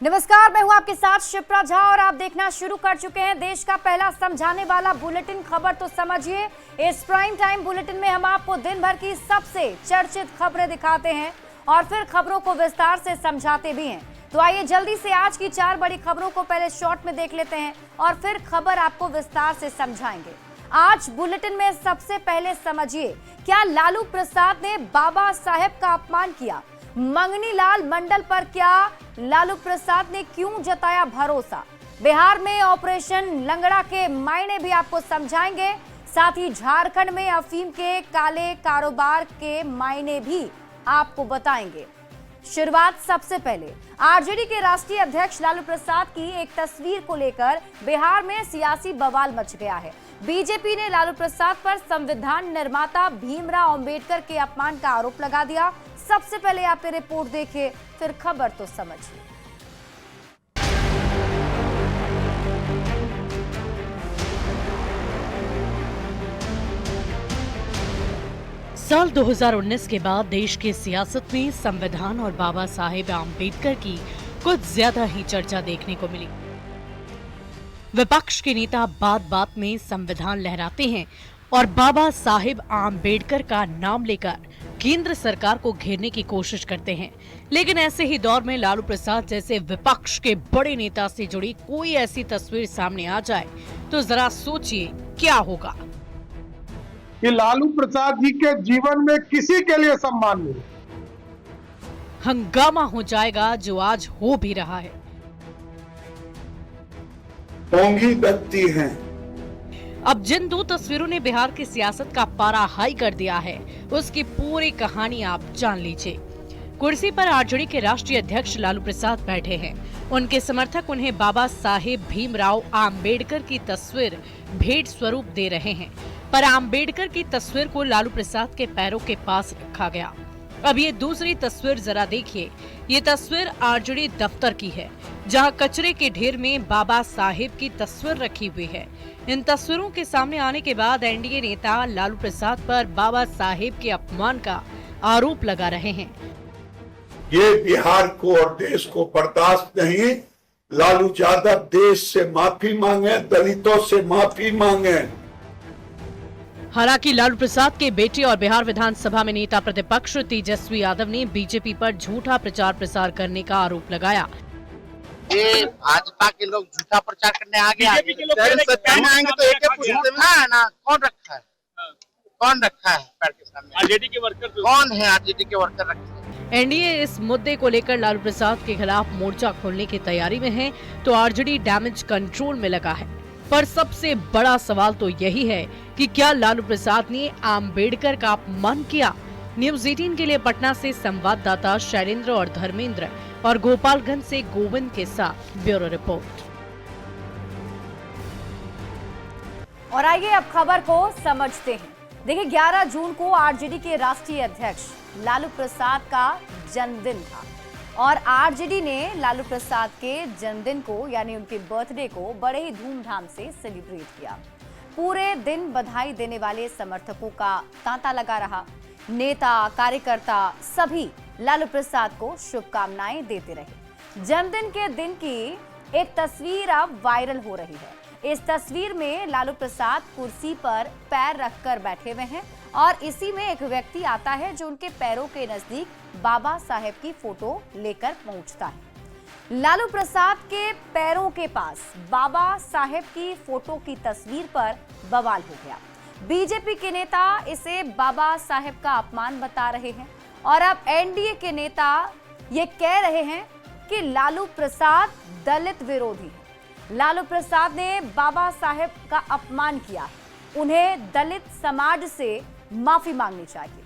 नमस्कार, मैं हूं आपके साथ शिप्रा झा और आप देखना शुरू कर चुके हैं देश का पहला समझाने वाला बुलेटिन। खबर तो समझिए। इस प्राइम टाइम बुलेटिन में हम आपको दिन भर की सबसे चर्चित खबरें दिखाते हैं और फिर खबरों को विस्तार से समझाते भी हैं। तो आइए जल्दी से आज की 4 बड़ी खबरों को पहले शॉर्ट में देख लेते हैं और फिर खबर आपको विस्तार से समझाएंगे। आज बुलेटिन में सबसे पहले समझिए, क्या लालू प्रसाद ने बाबा साहेब का अपमान किया? मंगनी लाल मंडल पर क्या लालू प्रसाद ने क्यों जताया भरोसा? बिहार में ऑपरेशन लंगड़ा के मायने भी आपको समझाएंगे। साथ ही झारखंड में अफीम के काले कारोबार के मायने भी आपको बताएंगे। शुरुआत सबसे पहले आरजेडी के राष्ट्रीय अध्यक्ष लालू प्रसाद की एक तस्वीर को लेकर बिहार में सियासी बवाल मच गया है। बीजेपी ने लालू प्रसाद पर संविधान निर्माता भीमराव अंबेडकर के अपमान का आरोप लगा दिया। सबसे पहले आप ये रिपोर्ट देखिए, फिर खबर तो समझिए। साल 2019 के बाद देश की सियासत में संविधान और बाबा साहेब आम्बेडकर की कुछ ज्यादा ही चर्चा देखने को मिली। विपक्ष के नेता बात बात में संविधान लहराते हैं और बाबा साहेब आम्बेडकर का नाम लेकर केंद्र सरकार को घेरने की कोशिश करते हैं। लेकिन ऐसे ही दौर में लालू प्रसाद जैसे विपक्ष के बड़े नेता से जुड़ी कोई ऐसी तस्वीर सामने आ जाए तो जरा सोचिए क्या होगा। कि लालू प्रसाद जी के जीवन में किसी के लिए सम्मान नहीं। हंगामा हो जाएगा जो आज हो भी रहा है। ओंगी दत्ती हैं। अब जिन 2 तस्वीरों ने बिहार की सियासत का पारा हाई कर दिया है, उसकी पूरी कहानी आप जान लीजिए। कुर्सी पर आरजेडी के राष्ट्रीय अध्यक्ष लालू प्रसाद बैठे हैं। उनके समर्थक उन्हें बाबा साहेब भीमराव आम्बेडकर की तस्वीर भेंट स्वरूप दे रहे हैं, पर आम्बेडकर की तस्वीर को लालू प्रसाद के पैरों के पास रखा गया। अब ये दूसरी तस्वीर जरा देखिए। ये तस्वीर आरजेडी दफ्तर की है, जहां कचरे के ढेर में बाबा साहेब की तस्वीर रखी हुई है। इन तस्वीरों के सामने आने के बाद एनडीए नेता लालू प्रसाद पर बाबा साहेब के अपमान का आरोप लगा रहे हैं। ये बिहार को और देश को बर्दाश्त नहीं। लालू यादव देश से माफी मांगे, दलितों से माफी मांगे। हालांकि लालू प्रसाद के बेटे और बिहार विधानसभा में नेता प्रतिपक्ष तेजस्वी यादव ने बीजेपी पर झूठा प्रचार प्रसार करने का आरोप लगाया। ये भाजपा के लोग झूठा प्रचार करने आ गए आएंगे तो एक ना कौन रखा है, कौन रखा है पैर के सामने? आरजेडी के वर्कर कौन है? आरजेडी के वर्कर रखे हैं। एनडीए इस मुद्दे को लेकर लालू प्रसाद के खिलाफ मोर्चा खोलने की तैयारी में है, तो आरजेडी डैमेज कंट्रोल में लगा है। पर सबसे बड़ा सवाल तो यही है कि क्या लालू प्रसाद ने आम्बेडकर का अपमान किया? न्यूज़ 18 के लिए पटना से संवाददाता शैलेंद्र और धर्मेंद्र और गोपालगंज से गोविंद के साथ ब्यूरो रिपोर्ट। और आइए अब खबर को समझते हैं। देखिए, 11 जून को आरजेडी के राष्ट्रीय अध्यक्ष लालू प्रसाद का जन्मदिन था और आरजेडी ने लालू प्रसाद के जन्मदिन को यानी उनके बर्थडे को बड़े ही धूमधाम से सेलिब्रेट किया। पूरे दिन बधाई देने वाले समर्थकों का तांता लगा रहा। नेता, कार्यकर्ता सभी लालू प्रसाद को शुभकामनाएं देते रहे। जन्मदिन के दिन की एक तस्वीर अब वायरल हो रही है। इस तस्वीर में लालू प्रसाद कुर्सी पर पैर रखकर बैठे हुए हैं और इसी में एक व्यक्ति आता है जो उनके पैरों के नजदीक बाबा साहेब की फोटो लेकर पहुंचता है। लालू प्रसाद के पैरों के पास बाबा साहेब की फोटो की तस्वीर पर बवाल हो गया। बीजेपी के नेता इसे बाबा साहेब का अपमान बता रहे हैं और अब एनडीए के नेता ये कह रहे हैं कि लालू प्रसाद दलित विरोधी है। लालू प्रसाद ने बाबा साहेब का अपमान किया है, उन्हें दलित समाज से माफी मांगनी चाहिए।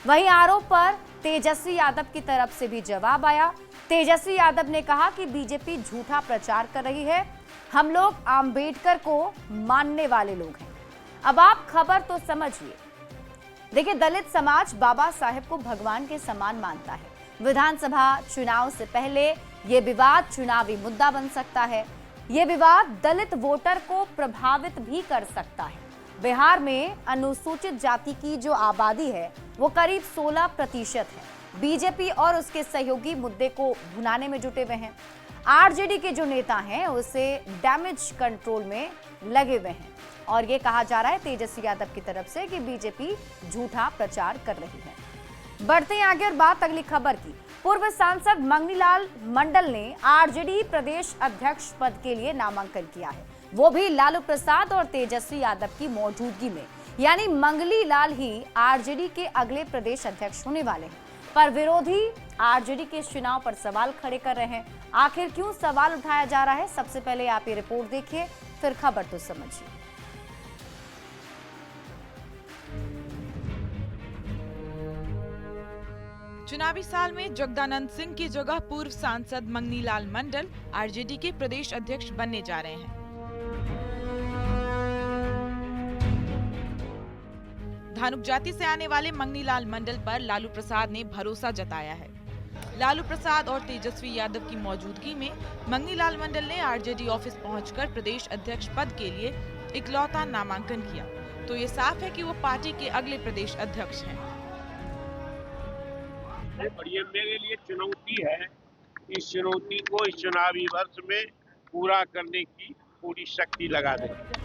वहीं आरोप पर तेजस्वी यादव की तरफ से भी जवाब आया। तेजस्वी यादव ने कहा कि बीजेपी झूठा प्रचार कर रही है, हम लोग आम्बेडकर को मानने वाले लोग हैं। अब आप खबर तो समझिए। देखिए, दलित समाज बाबा साहेब को भगवान के समान मानता है। विधानसभा चुनाव से पहले ये विवाद चुनावी मुद्दा बन सकता है। ये विवाद दलित वोटर को प्रभावित भी कर सकता है। बिहार में अनुसूचित जाति की जो आबादी है वो करीब 16% है। बीजेपी और उसके सहयोगी मुद्दे को भुनाने में जुटे हुए हैं। आरजेडी के जो नेता हैं उसे डैमेज कंट्रोल में लगे हुए हैं और ये कहा जा रहा है तेजस्वी यादव की तरफ से कि बीजेपी झूठा प्रचार कर रही है। बढ़ते हैं आगे और बात अगली खबर की। पूर्व सांसद मंगनीलाल मंडल ने आरजेडी प्रदेश अध्यक्ष पद के लिए नामांकन किया है, वो भी लालू प्रसाद और तेजस्वी यादव की मौजूदगी में। यानी मंगनीलाल ही आरजेडी के अगले प्रदेश अध्यक्ष होने वाले हैं। पर विरोधी आरजेडी के इस चुनाव पर सवाल खड़े कर रहे हैं। आखिर क्यों सवाल उठाया जा रहा है, सबसे पहले आप ये रिपोर्ट देखिए, फिर खबर तो समझिए। चुनावी साल में जगदानंद सिंह की जगह पूर्व सांसद मंगनीलाल मंडल आरजेडी के प्रदेश अध्यक्ष बनने जा रहे हैं। धानुक जाति से आने वाले मंगनीलाल मंडल पर लालू प्रसाद ने भरोसा जताया है। लालू प्रसाद और तेजस्वी यादव की मौजूदगी में मंगनीलाल मंडल ने आरजेडी ऑफिस पहुंचकर प्रदेश अध्यक्ष पद के लिए इकलौता नामांकन किया, तो ये साफ है कि वो पार्टी के अगले प्रदेश अध्यक्ष हैं। और ये मेरे लिए चुनौती है। इस चुनौती को इस चुनावी वर्ष में पूरा करने की पूरी शक्ति लगा देंगे।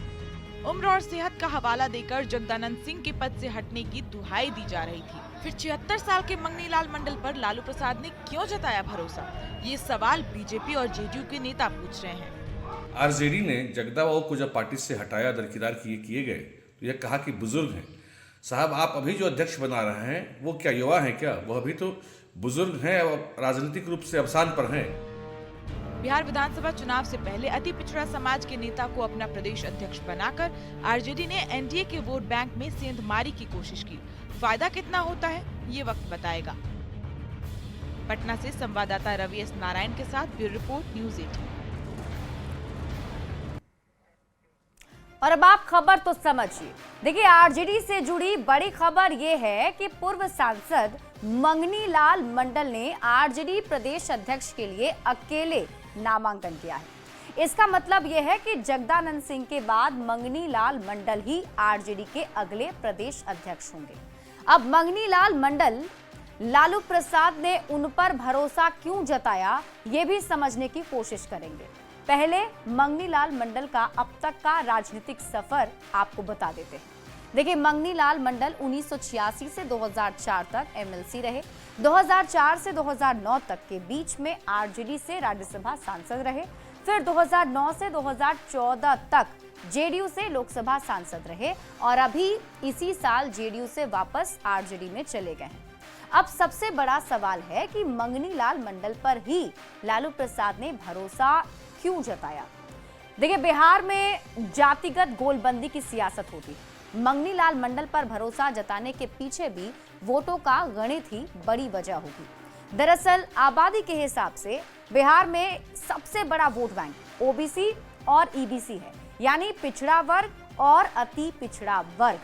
उम्र और सेहत का हवाला देकर जगदानंद सिंह के पद से हटने की दुहाई दी जा रही थी। फिर 76 साल के मंगनीलाल मंडल पर लालू प्रसाद ने क्यों जताया भरोसा, ये सवाल बीजेपी और जेडीयू के नेता पूछ रहे हैं। आरजेडी ने जगदा बाबू को जब पार्टी से हटाया, दरकिनार किए गए, तो यह कहा कि बुजुर्ग हैं साहब, आप अभी जो अध्यक्ष बना रहे हैं वो क्या युवा हैं क्या? वह अभी तो बुजुर्ग हैं और राजनीतिक रूप से अवसान पर हैं। बिहार विधानसभा चुनाव से पहले अति पिछड़ा समाज के नेता को अपना प्रदेश अध्यक्ष बनाकर आरजेडी ने एनडीए के वोट बैंक में सेंधमारी की कोशिश की। फायदा कितना होता है ये वक्त बताएगा। पटना से संवाददाता रवि एस नारायण के साथ ब्यूरो रिपोर्ट, न्यूज़ 18। और अब आप खबर तो समझिए। देखिए, आरजेडी से जुड़ी बड़ी खबर यह है कि पूर्व सांसद मंगनीलाल मंडल ने आरजेडी प्रदेश अध्यक्ष के लिए अकेले नामांकन किया है। इसका मतलब यह है कि जगदानंद सिंह के बाद मंगनीलाल मंडल ही आरजेडी के अगले प्रदेश अध्यक्ष होंगे। अब मंगनीलाल मंडल, लालू प्रसाद ने उन पर भरोसा क्यों जताया, ये भी समझने की कोशिश करेंगे। पहले मंगनीलाल मंडल का अब तक का राजनीतिक सफर आपको बता देते हैं। देखिए, मंगनीलाल मंडल 1986 से 2004 तक एमएलसी रहे। 2004 से 2009 तक के बीच में आरजेडी से राज्यसभा सांसद रहे। फिर 2009 से 2014 तक जेडीयू से लोकसभा सांसद रहे और अभी इसी साल जेडीयू से वापस आरजेडी में चले गए हैं। अब सबसे बड़ा सवाल है कि मंगनीलाल मंडल पर ही लालू प्रसाद ने भरोसा क्यों जताया। देखिए, बिहार में जातिगत गोलबंदी की सियासत होती है। मंगनीलाल मंडल पर भरोसा जताने के पीछे भी वोटों का गणित ही बड़ी वजह होगी। दरअसल आबादी के हिसाब से बिहार में सबसे बड़ा वोट बैंक ओबीसी और ईबीसी है, यानी पिछड़ा वर्ग और अति पिछड़ा वर्ग।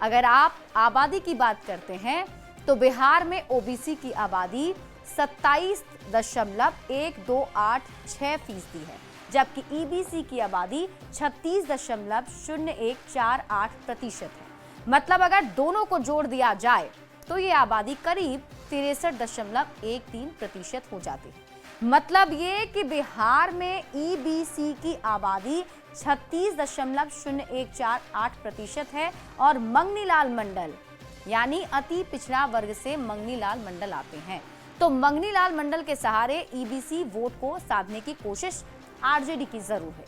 अगर आप आबादी की बात करते हैं तो बिहार में ओबीसी की आबादी 27.1286% है, जबकि ईबीसी की आबादी 36.0148% है। मतलब अगर दोनों को जोड़ दिया जाए तो ये आबादी करीब 63.13% हो जाती है। मतलब ये कि बिहार में ईबीसी की आबादी 36.0148% है और मंगनीलाल मंडल यानी अति पिछड़ा वर्ग से मंगनीलाल मंडल आते हैं। तो मंगनीलाल मंडल के सहारे ईबीसी वोट को साधने की कोशिश आरजेडी की जरूर है।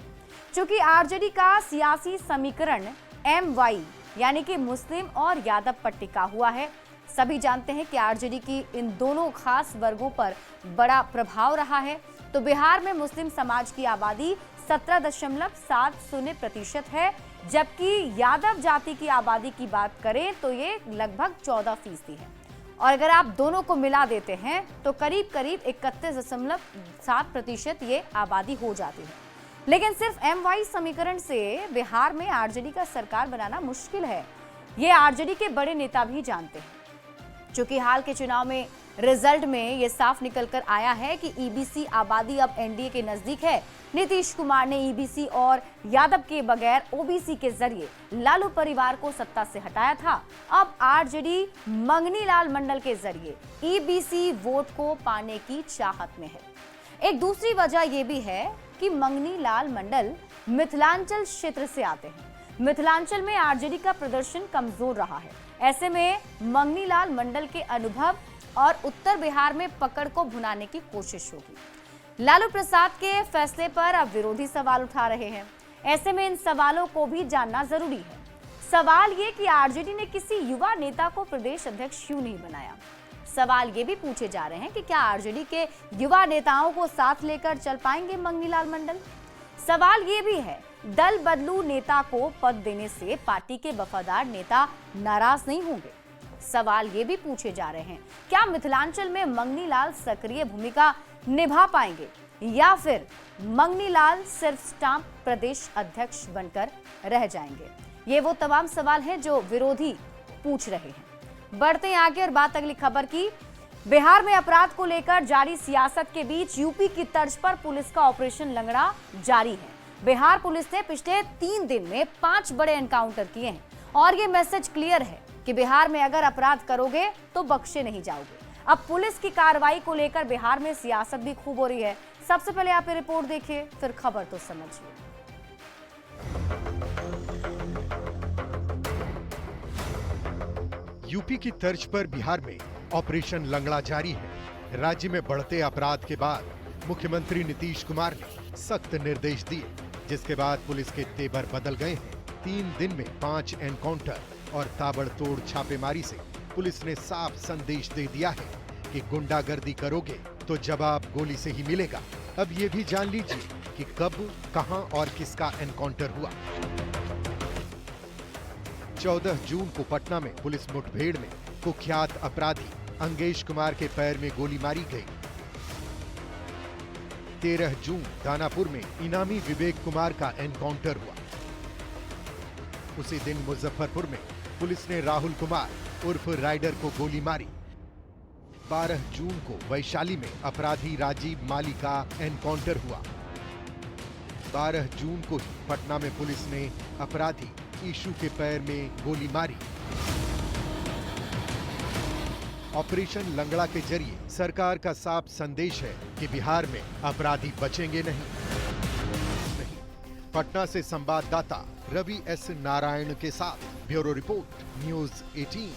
चूंकि आरजेडी का सियासी समीकरण MY यानी कि मुस्लिम और यादव पर टिका हुआ है। सभी जानते हैं कि आरजेडी की इन दोनों खास वर्गों पर बड़ा प्रभाव रहा है। तो बिहार में मुस्लिम समाज की आबादी 17.70% है, जबकि यादव जाति की आबादी की बात करें तो ये लगभग 14% है। और अगर आप दोनों को मिला देते हैं तो करीब करीब 31.7% ये आबादी हो जाती है। लेकिन सिर्फ MY समीकरण से बिहार में आरजेडी का सरकार बनाना मुश्किल है, ये आरजेडी के बड़े नेता भी जानते हैं। चूंकि हाल के चुनाव में रिजल्ट में ये साफ निकलकर आया है कि ईबीसी आबादी अब एनडीए के नजदीक है। नीतीश कुमार ने ईबीसी और यादव के बगैर ओबीसी के जरिए लालू परिवार को सत्ता से हटाया था। अब आरजेडी मंगनीलाल मंडल के जरिए ईबीसी वोट को पाने की चाहत में है। एक दूसरी वजह यह भी है कि मंगनी लाल मंडल मिथिलांचल क्षेत्र से आते हैं। मिथिलांचल में आरजेडी का प्रदर्शन कमजोर रहा है। ऐसे में मंगनी लाल मंडल के अनुभव और उत्तर बिहार में पकड़ को भुनाने की कोशिश होगी। लालू प्रसाद के फैसले पर अब विरोधी सवाल उठा रहे हैं। ऐसे में इन सवालों को भी जानना जरूरी है। सवाल ये कि आरजेडी ने किसी युवा नेता को प्रदेश अध्यक्ष क्यों नहीं बनाया। सवाल ये भी पूछे जा रहे हैं कि क्या आरजेडी के युवा नेताओं को साथ लेकर चल पाएंगे मंगनी लाल मंडल। सवाल ये भी है, दल बदलू नेता को पद देने से पार्टी के वफादार नेता नाराज नहीं होंगे। सवाल ये भी पूछे जा रहे हैं, क्या मिथिलांचल में मंगनी लाल सक्रिय भूमिका निभा पाएंगे या फिर मंगनी लाल सिर्फ स्टाम्प प्रदेश अध्यक्ष बनकर रह जाएंगे। ये वो तमाम सवाल हैं जो विरोधी पूछ रहे हैं। बढ़ते हैं आगे और बात अगली खबर की। बिहार में अपराध को लेकर जारी सियासत के बीच यूपी की तर्ज पर पुलिस का ऑपरेशन लंगड़ा जारी है। बिहार पुलिस ने पिछले 3 दिन में 5 बड़े एनकाउंटर किए हैं और ये मैसेज क्लियर है कि बिहार में अगर अपराध करोगे तो बख्शे नहीं जाओगे। अब पुलिस की कार्रवाई को लेकर बिहार में सियासत भी खूब हो रही है। सबसे पहले आप ये रिपोर्ट देखिए, फिर खबर तो समझिए। यूपी की तर्ज पर बिहार में ऑपरेशन लंगड़ा जारी है। राज्य में बढ़ते अपराध के बाद मुख्यमंत्री नीतीश कुमार ने सख्त निर्देश दिए, जिसके बाद पुलिस के तेवर बदल गए हैं। 3 दिन में 5 एनकाउंटर और ताबड़तोड़ छापेमारी से पुलिस ने साफ संदेश दे दिया है कि गुंडागर्दी करोगे तो जवाब गोली से ही मिलेगा। अब ये भी जान लीजिए कि कब, कहां और किसका एनकाउंटर हुआ। 14 जून को पटना में पुलिस मुठभेड़ में कुख्यात अपराधी अंगेश कुमार के पैर में गोली मारी गई। 13 जून दानापुर में इनामी विवेक कुमार का एनकाउंटर हुआ। उसी दिन मुजफ्फरपुर में पुलिस ने राहुल कुमार उर्फ राइडर को गोली मारी। 12 जून को वैशाली में अपराधी राजीव माली का एनकाउंटर हुआ। 12 जून को ही पटना में पुलिस ने अपराधी ईशू के पैर में गोली मारी। ऑपरेशन लंगड़ा के जरिए सरकार का साफ संदेश है कि बिहार में अपराधी बचेंगे नहीं। पटना से संवाददाता रवि एस नारायण के साथ ब्यूरो रिपोर्ट, न्यूज़ 18।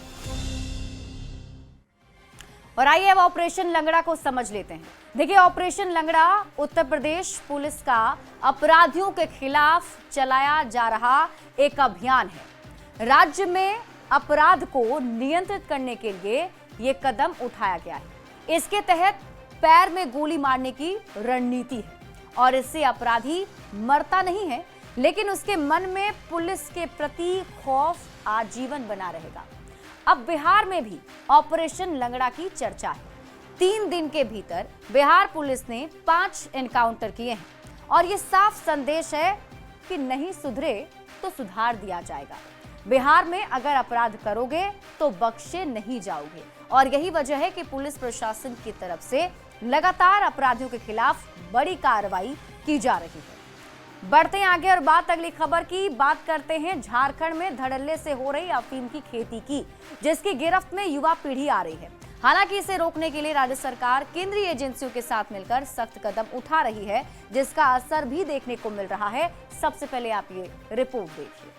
और आइए अब ऑपरेशन लंगड़ा को समझ लेते हैं। देखिए, ऑपरेशन लंगड़ा उत्तर प्रदेश पुलिस का अपराधियों के खिलाफ चलाया जा रहा एक अभियान है। राज्य में अपराध को नियंत्रित करने के लिए ये कदम उठाया गया है। इसके तहत पैर में गोली मारने की रणनीति है और इससे अपराधी मरता नहीं है, लेकिन उसके मन में पुलिस के प्रति खौफ आजीवन बना रहेगा। अब बिहार में भी ऑपरेशन लंगड़ा की चर्चा है। 3 दिन के भीतर बिहार पुलिस ने 5 एनकाउंटर किए हैं और ये साफ संदेश है कि नहीं सुधरे तो सुधार दिया जाएगा। बिहार में अगर अपराध करोगे तो बख्शे नहीं जाओगे और यही वजह है कि पुलिस प्रशासन की तरफ से लगातार अपराधियों के खिलाफ बड़ी कार्रवाई की जा रही है। बढ़ते हैं आगे और बात अगली खबर की। बात करते हैं झारखंड में धड़ल्ले से हो रही अफीम की खेती की, जिसकी गिरफ्त में युवा पीढ़ी आ रही है। हालांकि इसे रोकने के लिए राज्य सरकार केंद्रीय एजेंसियों के साथ मिलकर सख्त कदम उठा रही है, जिसका असर भी देखने को मिल रहा है। सबसे पहले आप ये रिपोर्ट देखिए।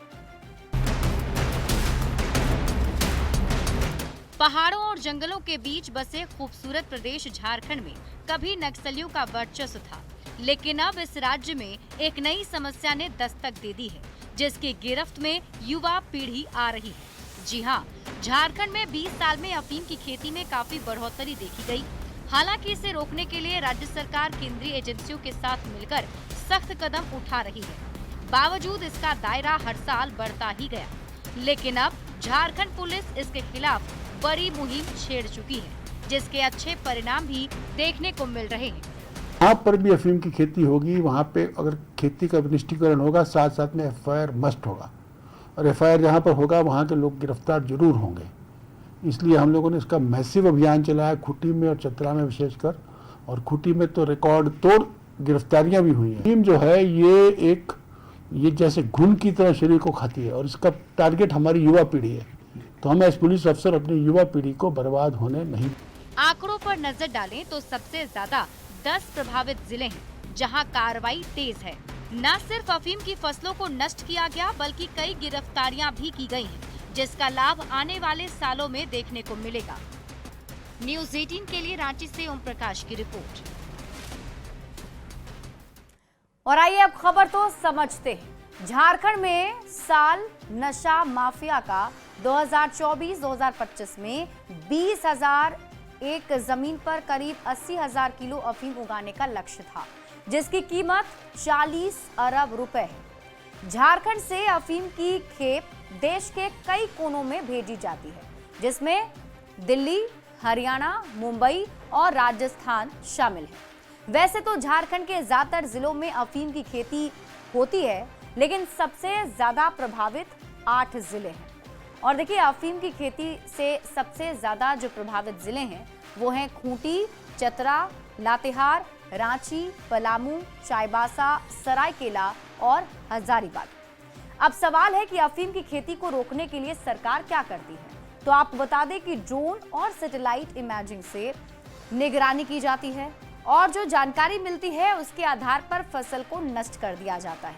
पहाड़ों और जंगलों के बीच बसे खूबसूरत प्रदेश झारखंड में कभी नक्सलियों का वर्चस्व था, लेकिन अब इस राज्य में एक नई समस्या ने दस्तक दे दी है, जिसकी गिरफ्त में युवा पीढ़ी आ रही है। जी हां, झारखंड में 20 साल में अफीम की खेती में काफी बढ़ोतरी देखी गई। हालांकि इसे रोकने के लिए राज्य सरकार केंद्रीय एजेंसियों के साथ मिलकर सख्त कदम उठा रही है। बावजूद इसका दायरा हर साल बढ़ता ही गया, लेकिन अब झारखंड पुलिस इसके खिलाफ बड़ी मुहिम छेड़ चुकी है, जिसके अच्छे परिणाम भी देखने को मिल रहे हैं। वहाँ पर भी अफीम की खेती होगी, वहाँ पे अगर खेती का निष्ठीकरण होगा, साथ साथ में एफआईआर मस्ट होगा और एफआईआर जहाँ पर होगा वहाँ के लोग गिरफ्तार जरूर होंगे। इसलिए हम लोगों ने इसका मैसिव अभियान चलाया खूंटी में और चतरा में विशेषकर, और खूंटी में तो रिकॉर्ड तोड़ गिरफ्तारियां भी हुई हैं। टीम जो है ये जैसे घुन की तरह शरीर को खाती है और इसका टारगेट हमारी युवा पीढ़ी है, तो हम एज पुलिस अफसर अपनी युवा पीढ़ी को बर्बाद होने नहीं। आंकड़ों पर नजर डालें तो सबसे ज्यादा 10 प्रभावित जिले हैं जहां कार्रवाई तेज है। न सिर्फ अफीम की फसलों को नष्ट किया गया बल्कि कई गिरफ्तारियां भी की गई हैं, जिसका लाभ आने वाले सालों में देखने को मिलेगा। न्यूज़ 18 के लिए रांची से ओम प्रकाश की रिपोर्ट। और आइए अब खबर तो समझते हैं। झारखंड में साल नशा माफिया का 2024-2025 में 20,000 एक जमीन पर करीब 80,000 किलो अफीम उगाने का लक्ष्य था, जिसकी कीमत 40 अरब रुपए है। झारखंड से अफीम की खेप देश के कई कोनों में भेजी जाती है, जिसमें दिल्ली, हरियाणा, मुंबई और राजस्थान शामिल है। वैसे तो झारखंड के ज्यादातर जिलों में अफीम की खेती होती है, लेकिन सबसे ज्यादा प्रभावित 8 जिले हैं। और देखिए, अफीम की खेती से सबसे ज्यादा जो प्रभावित जिले हैं वो हैं खूंटी, चतरा, लातेहार, रांची, पलामू, चाईबासा, सरायकेला और हजारीबाग। अब सवाल है कि अफीम की खेती को रोकने के लिए सरकार क्या करती है। तो आपको बता दें कि ड्रोन और सैटेलाइट इमेजिंग से निगरानी की जाती है और जो जानकारी मिलती है उसके आधार पर फसल को नष्ट कर दिया जाता है।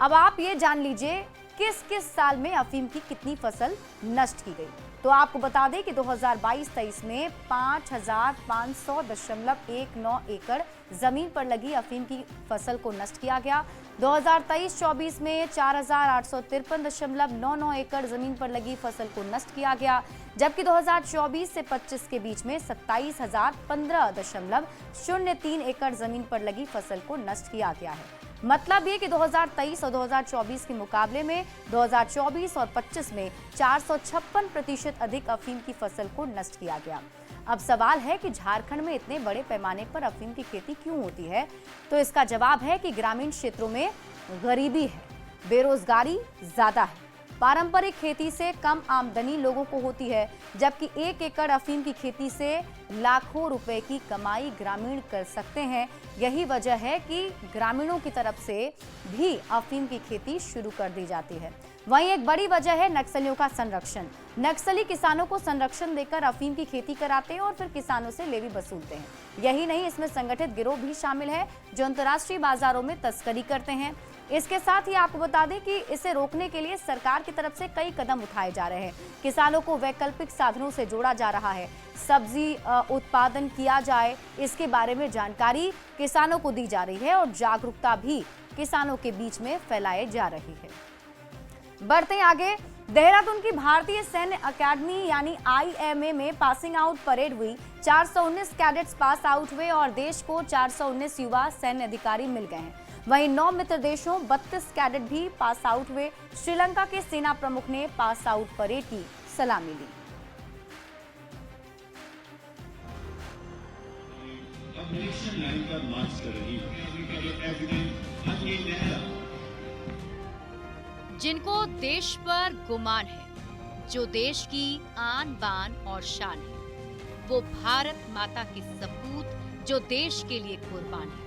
अब आप ये जान लीजिए किस किस साल में अफीम की कितनी फसल नष्ट की गई। तो आपको बता दें कि 2022-23 में 5,500.19 एकड़ जमीन पर लगी अफीम की फसल को नष्ट किया गया। 2023-24 में 4,853.99 एकड़ जमीन पर लगी फसल को नष्ट किया गया, जबकि 2024 से 25 के बीच में 27,015.03 एकड़ जमीन पर लगी फसल को नष्ट किया गया है। मतलब ये कि 2023 और 2024 के मुकाबले में 2024 और 25 में 456% अधिक अफीम की फसल को नष्ट किया गया। अब सवाल है कि झारखंड में इतने बड़े पैमाने पर अफीम की खेती क्यों होती है। तो इसका जवाब है कि ग्रामीण क्षेत्रों में गरीबी है, बेरोजगारी ज्यादा है, पारंपरिक खेती से कम आमदनी लोगों को होती है, जबकि 1 एकड़ अफीम की खेती से लाखों रुपए की कमाई ग्रामीण कर सकते हैं। यही वजह है कि ग्रामीणों की तरफ से भी अफीम की खेती शुरू कर दी जाती है। वहीं एक बड़ी वजह है नक्सलियों का संरक्षण। नक्सली किसानों को संरक्षण देकर अफीम की खेती कराते हैं और फिर किसानों से लेवी वसूलते हैं। यही नहीं, इसमें संगठित गिरोह भी शामिल है जो अंतर्राष्ट्रीय बाजारों में तस्करी करते हैं। इसके साथ ही आपको बता दें कि इसे रोकने के लिए सरकार की तरफ से कई कदम उठाए जा रहे हैं। किसानों को वैकल्पिक साधनों से जोड़ा जा रहा है, सब्जी उत्पादन किया जाए, इसके बारे में जानकारी किसानों को दी जा रही है और जागरूकता भी किसानों के बीच में फैलाई जा रही है। बढ़ते हैं आगे। देहरादून की भारतीय सैन्य अकेडमी यानी IMA में पासिंग आउट परेड हुई। 419 कैडेट्स पास आउट हुए और देश को 419 युवा सैन्य अधिकारी मिल गए हैं। वहीं 9 मित्र देशों 32 कैडेट भी पास आउट हुए। श्रीलंका के सेना प्रमुख ने पास आउट परेड की सलामी ली। जिनको देश पर गुमान है, जो देश की आन बान और शान है, वो भारत माता के सपूत जो देश के लिए कुर्बान है।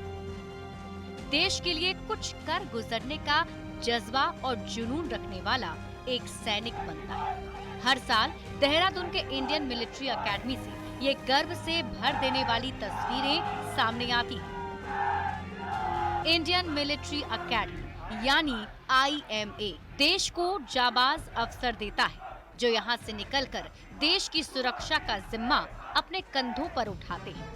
देश के लिए कुछ कर गुजरने का जज्बा और जुनून रखने वाला एक सैनिक बनता है। हर साल देहरादून के इंडियन मिलिट्री अकेडमी से ये गर्व से भर देने वाली तस्वीरें सामने आती हैं। इंडियन मिलिट्री अकेडमी यानी IMA देश को जाबाज अफसर देता है, जो यहाँ से निकलकर देश की सुरक्षा का जिम्मा अपने कंधों पर उठाते हैं।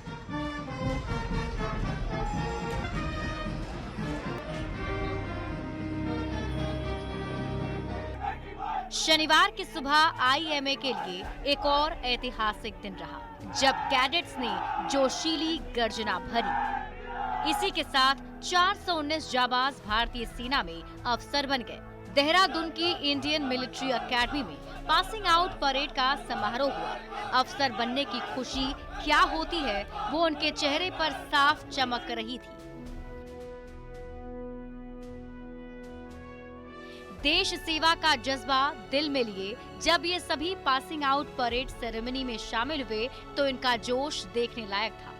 शनिवार की सुबह IMA के लिए एक और ऐतिहासिक दिन रहा, जब कैडेट्स ने जोशीली गर्जना भरी। इसी के साथ 419 जाबाज भारतीय सेना में अफसर बन गए। देहरादून की इंडियन मिलिट्री अकेडमी में पासिंग आउट परेड का समारोह हुआ। अफसर बनने की खुशी क्या होती है, वो उनके चेहरे पर साफ चमक रही थी। देश सेवा का जज्बा दिल में लिए जब ये सभी पासिंग आउट परेड सेरेमनी में शामिल हुए तो इनका जोश देखने लायक था।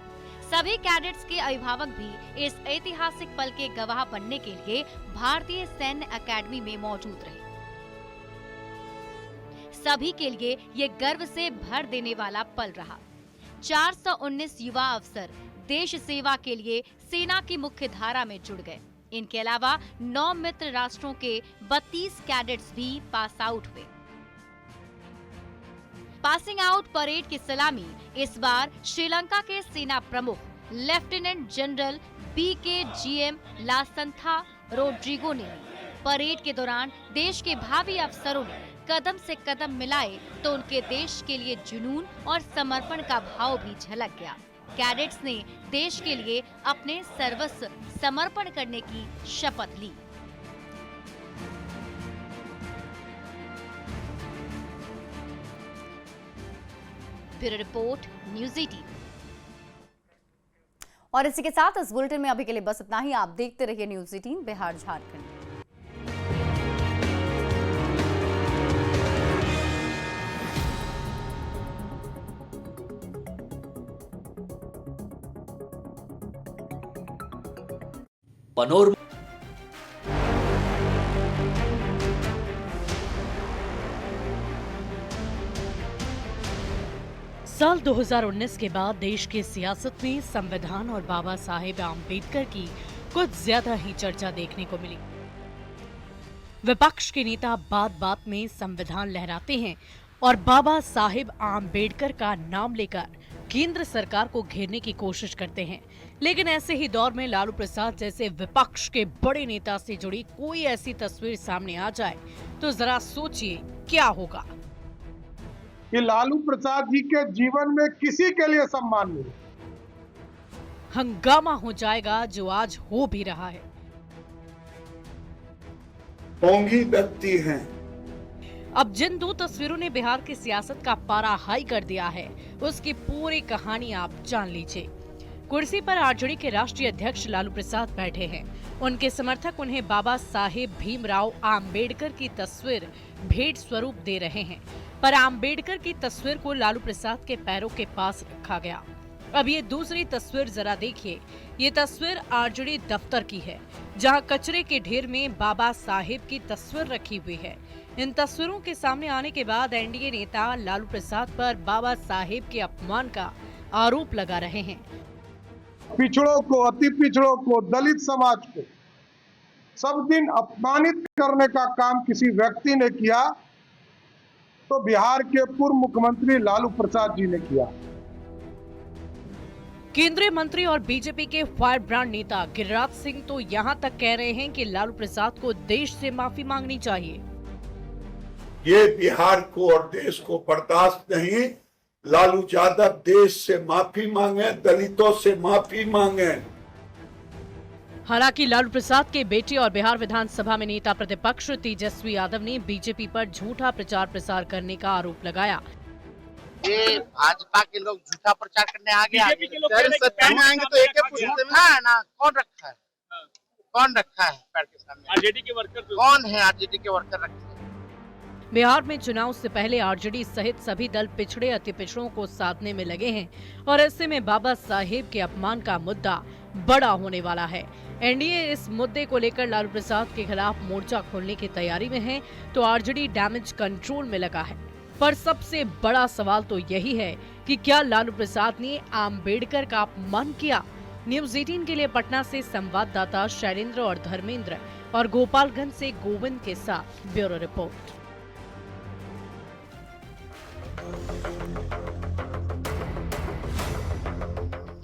सभी कैडेट्स के अभिभावक भी इस ऐतिहासिक पल के गवाह बनने के लिए भारतीय सैन्य अकेडमी में मौजूद रहे। सभी के लिए ये गर्व से भर देने वाला पल रहा। 419 युवा अफसर देश सेवा के लिए सेना की मुख्य धारा में जुड़ गए। इनके अलावा 9 मित्र राष्ट्रों के 32 कैडेट्स भी पास आउट हुए। पासिंग आउट परेड की सलामी इस बार श्रीलंका के सेना प्रमुख लेफ्टिनेंट जनरल BKGM लासंथा रोड्रिगो ने ली। परेड के दौरान देश के भावी अफसरों ने कदम से कदम मिलाए तो उनके देश के लिए जुनून और समर्पण का भाव भी झलक गया। कैडेट्स ने देश के लिए अपने सर्वस्व समर्पण करने की शपथ ली। Bureau report, news 18। और इसी के साथ इस बुलेटिन में अभी के लिए बस इतना ही। आप देखते रहिए न्यूज़ 18 बिहार झारखंड। पनोरमा साल 2019 के बाद देश की सियासत में संविधान और बाबा साहेब आम्बेडकर की कुछ ज्यादा ही चर्चा देखने को मिली। विपक्ष के नेता बात बात में संविधान लहराते हैं और बाबा साहेब आम्बेडकर का नाम लेकर केंद्र सरकार को घेरने की कोशिश करते हैं। लेकिन ऐसे ही दौर में लालू प्रसाद जैसे विपक्ष के बड़े नेता से जुड़ी कोई ऐसी तस्वीर सामने आ जाए तो जरा सोचिए क्या होगा। कि लालू प्रसाद जी के जीवन में किसी के लिए सम्मान नहीं। हंगामा हो जाएगा जो आज हो भी रहा है। ढोंगी व्यक्ति हैं। अब जिन 2 तस्वीरों ने बिहार की सियासत का पारा हाई कर दिया है उसकी पूरी कहानी आप जान लीजिए। कुर्सी पर आरजेडी के राष्ट्रीय अध्यक्ष लालू प्रसाद बैठे हैं। उनके समर्थक उन्हें बाबा साहेब भीमराव आम्बेडकर की तस्वीर भेंट स्वरूप दे रहे हैं, पर आम्बेडकर की तस्वीर को लालू प्रसाद के पैरों के पास रखा गया। अब ये दूसरी तस्वीर जरा देखिए। ये तस्वीर आरजेडी दफ्तर की है जहां कचरे के ढेर में बाबा साहेब की तस्वीर रखी हुई है। इन तस्वीरों के सामने आने के बाद एनडीए नेता लालू प्रसाद पर बाबा साहेब के अपमान का आरोप लगा रहे हैं। पिछड़ों को, अति पिछड़ों को, दलित समाज को सब दिन अपमानित करने का काम किसी व्यक्ति ने किया तो बिहार के पूर्व मुख्यमंत्री लालू प्रसाद जी ने किया। केंद्रीय मंत्री और बीजेपी के फायर ब्रांड नेता गिरिराज सिंह तो यहां तक कह रहे हैं कि लालू प्रसाद को देश से माफी मांगनी चाहिए। ये बिहार को और देश को बर्दाश्त नहीं। लालू यादव देश से माफी मांगे, दलितों से माफी मांगे। हालांकि लालू प्रसाद के बेटे और बिहार विधानसभा में नेता प्रतिपक्ष तेजस्वी यादव ने बीजेपी पर झूठा प्रचार प्रसार करने का आरोप लगाया। ये भाजपा के लोग झूठा प्रचार करने सत्ता में आएंगे तो एक है ना, कौन रखा है? कौन रखा है पैर के सामने? आरजेडी के वर्कर कौन है? आरजेडी के वर्कर रखे। बिहार में चुनाव से पहले आरजेडी सहित सभी दल पिछड़े अति पिछड़ों को साधने में लगे हैं और ऐसे में बाबा साहेब के अपमान का मुद्दा बड़ा होने वाला है। एनडीए इस मुद्दे को लेकर लालू प्रसाद के खिलाफ मोर्चा खोलने की तैयारी में है तो आरजेडी डैमेज कंट्रोल में लगा है। पर सबसे बड़ा सवाल तो यही है कि क्या लालू प्रसाद ने आम्बेडकर का अपमान किया? न्यूज़ 18 के लिए पटना से संवाददाता शैलेंद्र और धर्मेंद्र और गोपालगंज से गोविंद के साथ ब्यूरो रिपोर्ट।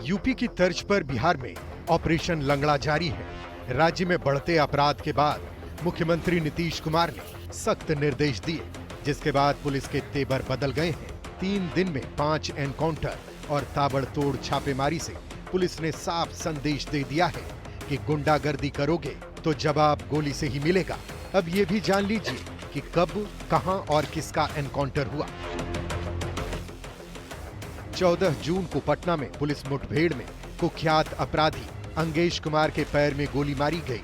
यूपी की तर्ज पर बिहार में ऑपरेशन लंगड़ा जारी है। राज्य में बढ़ते अपराध के बाद मुख्यमंत्री नीतीश कुमार ने सख्त निर्देश दिए, जिसके बाद पुलिस के तेवर बदल गए हैं। 3 दिन में 5 एनकाउंटर और ताबड़तोड़ छापेमारी से पुलिस ने साफ संदेश दे दिया है कि गुंडागर्दी करोगे तो जवाब गोली से ही मिलेगा। अब ये भी जान लीजिए कि कब, कहां और किसका एनकाउंटर हुआ। 14 जून को पटना में पुलिस मुठभेड़ में कुख्यात अपराधी अंगेश कुमार के पैर में गोली मारी गई।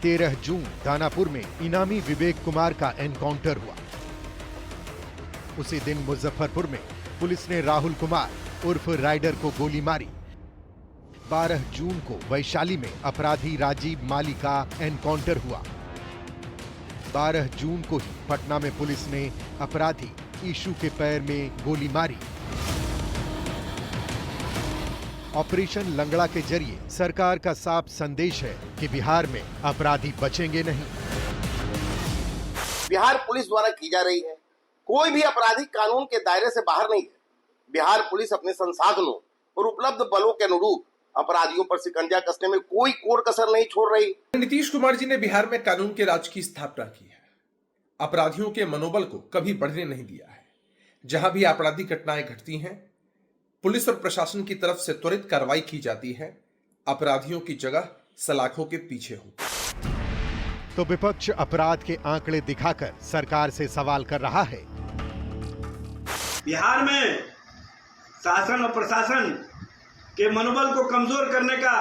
13 जून दानापुर में इनामी विवेक कुमार का एनकाउंटर हुआ। उसी दिन मुजफ्फरपुर में पुलिस ने राहुल कुमार उर्फ राइडर को गोली मारी। 12 जून को वैशाली में अपराधी राजीव माली का एनकाउंटर हुआ। 12 जून को ही पटना में पुलिस ने अपराधी ईशू के पैर में गोली मारी। ऑपरेशन लंगड़ा के जरिए सरकार का साफ संदेश है कि बिहार में अपराधी बचेंगे नहीं। बिहार पुलिस द्वारा की जा रही है, कोई भी अपराधी कानून के दायरे से बाहर नहीं है। बिहार पुलिस अपने संसाधनों और उपलब्ध बलों के अनुरूप अपराधियों पर शिकंजा कसने में कोई कोर कसर नहीं छोड़ रही। नीतीश कुमार जी ने बिहार में कानून के राज की स्थापना की है, अपराधियों के मनोबल को कभी बढ़ने नहीं दिया है। जहां भी आपराधिक घटनाएं घटती हैं, पुलिस और प्रशासन की तरफ से त्वरित कार्रवाई की जाती है, अपराधियों की जगह सलाखों के पीछे होती। तो विपक्ष अपराध के आंकड़े दिखाकर सरकार से सवाल कर रहा है। बिहार में शासन और प्रशासन के मनोबल को कमजोर करने का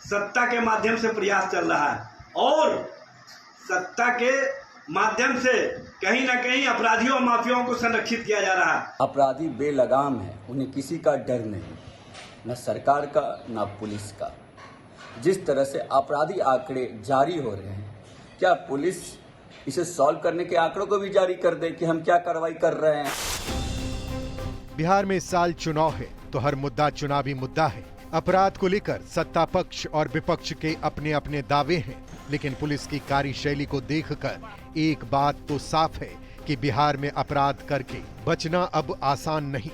सत्ता के माध्यम से प्रयास चल रहा है और सत्ता के माध्यम से कहीं ना कहीं अपराधियों और माफियाओं को संरक्षित किया जा रहा है। अपराधी बेलगाम है, उन्हें किसी का डर नहीं, न सरकार का न पुलिस का। जिस तरह से आपराधी आंकड़े जारी हो रहे हैं, क्या पुलिस इसे सॉल्व करने के आंकड़ों को भी जारी कर दे कि हम क्या कार्रवाई कर रहे हैं। बिहार में इस साल चुनाव है तो हर मुद्दा चुनावी मुद्दा है। अपराध को लेकर सत्ता पक्ष और विपक्ष के अपने अपने दावे हैं, लेकिन पुलिस की कार्यशैली को देखकर एक बात तो साफ है कि बिहार में अपराध करके बचना अब आसान नहीं।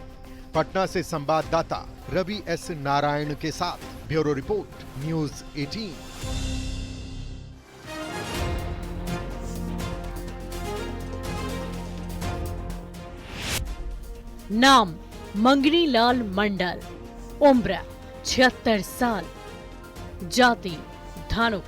पटना से संवाददाता रवि एस नारायण के साथ ब्यूरो रिपोर्ट, न्यूज़ 18। नाम मंगनी लाल मंडल, उम्र 76 साल, जाति धानुक।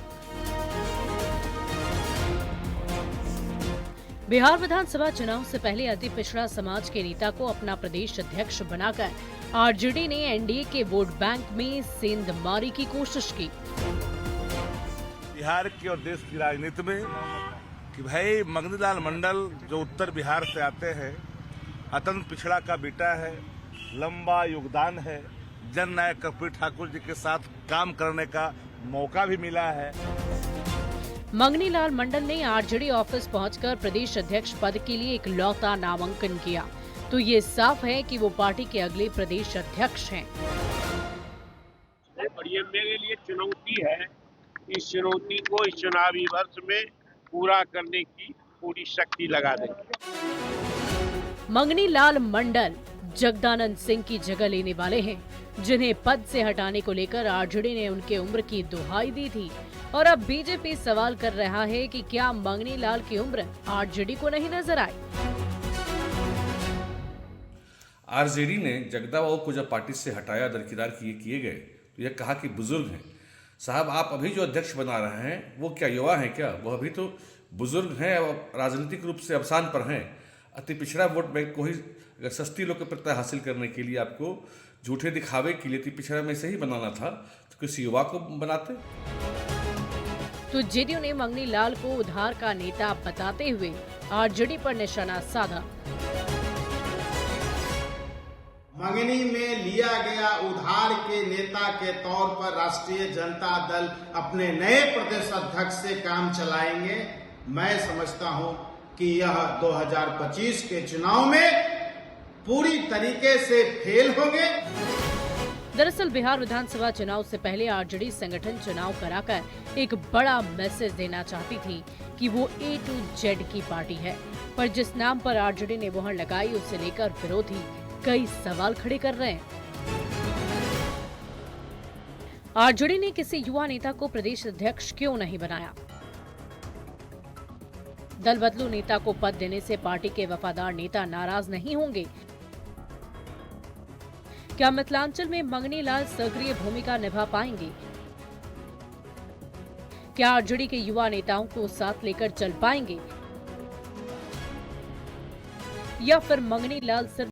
बिहार विधानसभा चुनाव से पहले अति पिछड़ा समाज के नेता को अपना प्रदेश अध्यक्ष बनाकर आरजेडी ने एनडीए के वोट बैंक में सेंधमारी की कोशिश की। बिहार की और देश की राजनीति में कि भाई मंगनी लाल मंडल जो उत्तर बिहार से आते हैं, अत्यंत पिछड़ा का बेटा है, लंबा योगदान है, जननायक कर्पूरी ठाकुर जी के साथ काम करने का मौका भी मिला है। मंगनी लाल मंडल ने आरजेडी ऑफिस पहुंचकर प्रदेश अध्यक्ष पद के लिए इकलौता नामांकन किया, तो ये साफ है कि वो पार्टी के अगले प्रदेश अध्यक्ष हैं। और ये मेरे लिए चुनौती है, इस चुनौती को इस चुनावी वर्ष में पूरा करने की पूरी शक्ति लगा देंगे। मंगनी लाल मंडल जगदानंद सिंह की जगह लेने वाले हैं, जिन्हें पद से हटाने को लेकर आरजेडी ने उनके उम्र की दुहाई दी थी। और अब बीजेपी सवाल कर रहा है कि क्या मंगनी लाल की उम्र आरजेडी को नहीं नजर आई। आरजेडी ने जगदा बाबू को जब पार्टी से हटाया, दरकिनार किए गए, तो यह कहा कि बुजुर्ग हैं। साहब, आप अभी जो अध्यक्ष बना रहे हैं वो क्या युवा हैं क्या? वो अभी तो बुजुर्ग हैं और राजनीतिक रूप से अवसान पर हैं। अति पिछड़ा वोट बैंक को ही अगर सस्ती लोकप्रियता हासिल करने के लिए, आपको झूठे दिखावे के लिए अति पिछड़ा में से ही बनाना था, तो किसी युवा को बनाते। तो जेडीयू ने मंगनी लाल को उधार का नेता बताते हुए आरजेडी पर निशाना साधा। मंगनी में लिया गया उधार के नेता के तौर पर राष्ट्रीय जनता दल अपने नए प्रदेश अध्यक्ष से काम चलाएंगे। मैं समझता हूं कि यह 2025 के चुनाव में पूरी तरीके से फेल होंगे। दरअसल बिहार विधानसभा चुनाव से पहले आरजेडी संगठन चुनाव कराकर एक बड़ा मैसेज देना चाहती थी कि वो A to Z की पार्टी है, पर जिस नाम पर आरजेडी ने मोहर लगाई, उसे लेकर विरोधी कई सवाल खड़े कर रहे हैं। आरजेडी ने किसी युवा नेता को प्रदेश अध्यक्ष क्यों नहीं बनाया? दल बदलू नेता को पद देने से पार्टी के वफादार नेता नाराज नहीं होंगे? क्या मिथिलांचल में मंगनी लाल सक्रिय भूमिका निभा पाएंगे? क्या आरजेडी के युवा नेताओं को साथ लेकर चल पाएंगे, या फिर मंगनी लाल सिर्फ